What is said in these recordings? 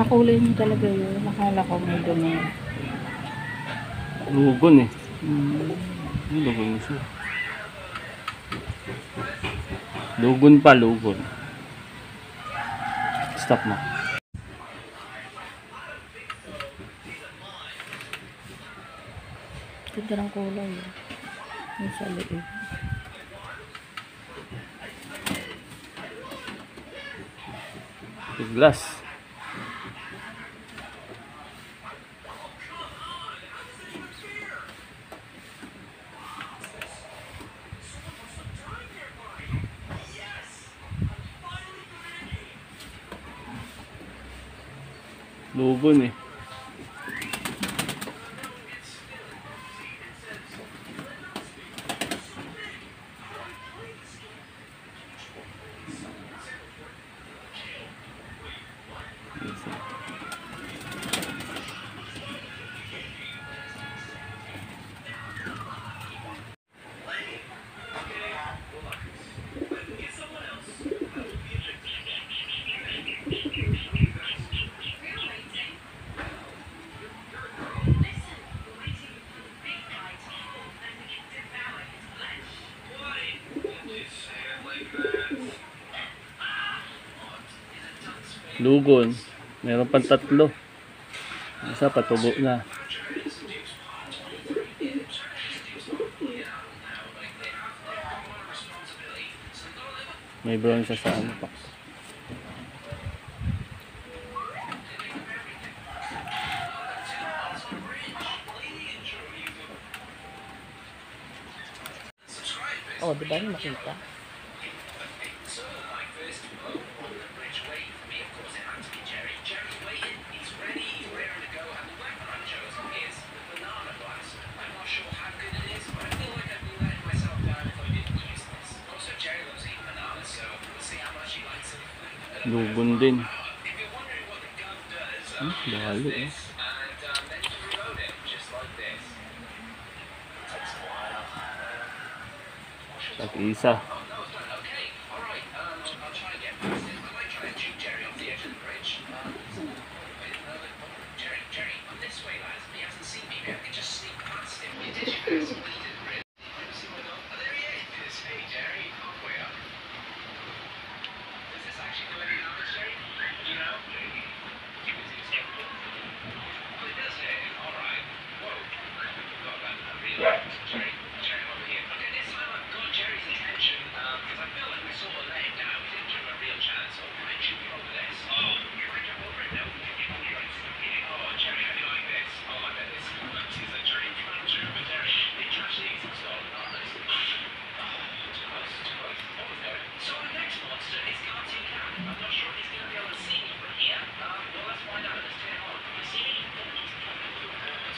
Kulay niya talaga yun. Nakala ko may dumi. Lugon eh. Lugon siya. Lugon pa, lugon. Stop mo. Ganda ng kulay eh. Yung sa liig. Glass. Lugon eh. Lugon. Meron pang 3. Isa patubo na. May brown siya sa ano pa. Oh, di ba yung makita? Lugon din. Bali eh. Tag-isa.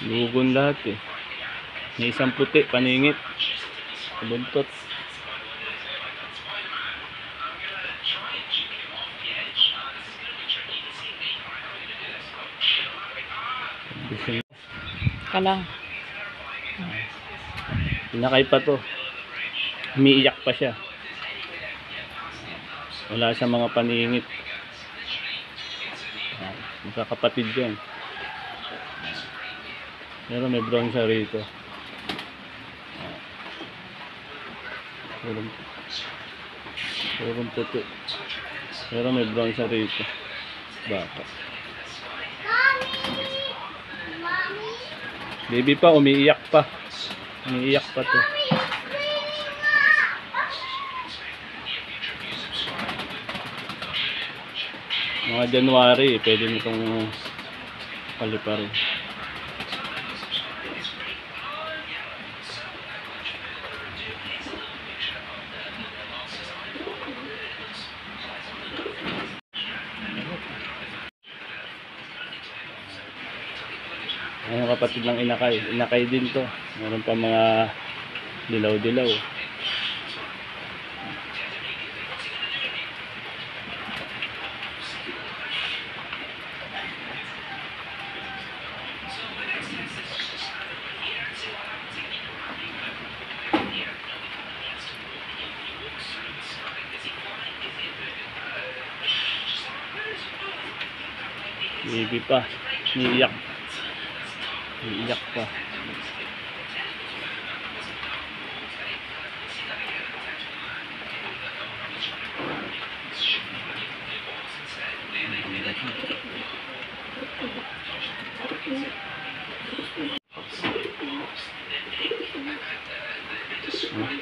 Lugon lahat eh. May isang puti, paningit. Buntot. Kalang. Pinakay pa to. Umiiyak pa siya. Wala sa mga paningit. Magkakapatid yan. Pero may brown siya rito. Purong puti. Pero may brown siya rito. Baka. Baby pa, umiiyak pa. Umiiyak pa to. Mga January, pwede nitong paliparin. Ang kapatid ng inakay. Inakay din to. Meron pa mga dilaw-dilaw. Baby pa. Niiyak. Niiyak pa.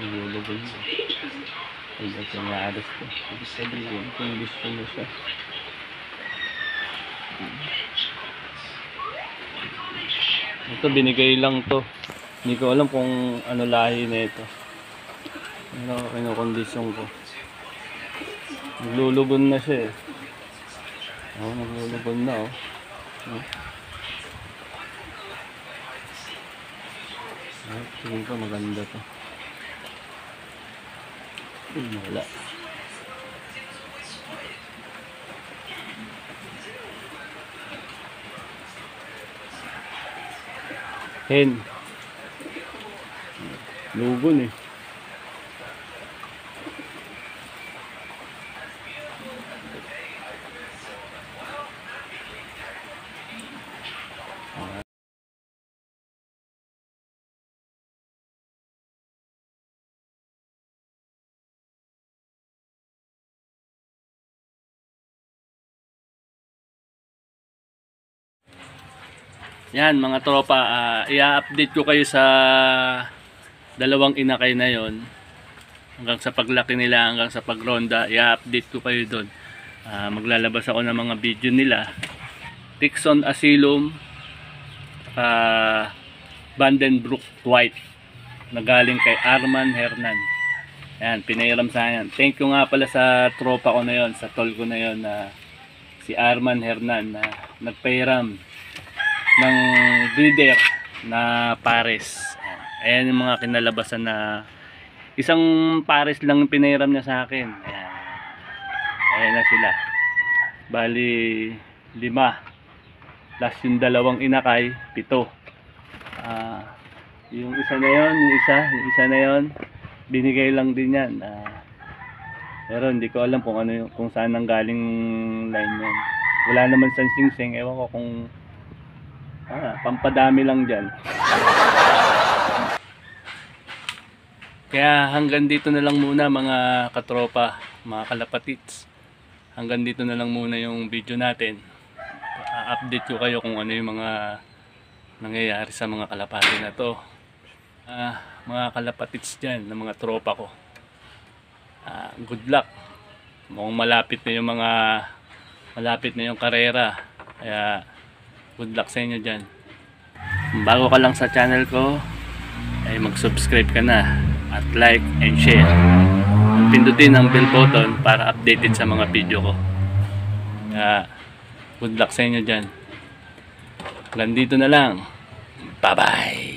Nilulubog mo. Ay, ito nga alas ko. Ibig sabihin kung gusto mo siya. Ito binigay lang to. Hindi ko alam kung ano lahi na ito. Ano kinokondisyon ko. Naglulubon na siya eh. Oh, naglulubon na oh. Tingin ko maganda to. Wala. Hen. Lugon eh. Yan mga tropa, i-update ko kayo sa dalawang inakay na yon hanggang sa paglaki nila, hanggang sa pagronda. I-update ko kayo doon. Maglalabas ako ng mga video nila. Tixon Asylum, Brouck White na galing kay Arman Hernan. Yan, pinairam sa akin. Thank you nga pala sa tropa ko na yon, sa tol ko na yon, si Arman Hernan na nagpairam ng breeder na pares. Ayan yung mga kinalabasan na isang pares lang pinairam niya sa akin. Ayan. Ayan na sila. Bali 5 plus yung dalawang inakay 7. Yung isa na yon, yung isa na yon binigay lang din yan. Pero hindi ko alam kung ano yung, kung saan nang galing line yan. Wala naman sa singsing. Ewan ko kung pampadami lang dyan. Kaya hanggang dito na lang muna mga katropa, mga kalapatits. Hanggang dito na lang muna yung video natin. Update ko kayo kung ano yung mga nangyayari sa mga kalapati na to. Mga kalapatits dyan, ng mga tropa ko. Good luck. Mukhang malapit na yung karera. Kaya good luck sa inyo dyan. Kung bago ka lang sa channel ko, ay mag-subscribe ka na at like and share. Pindutin ang bell button para updated sa mga video ko. Good luck sa inyo dyan. Hanggang dito na lang. Bye bye.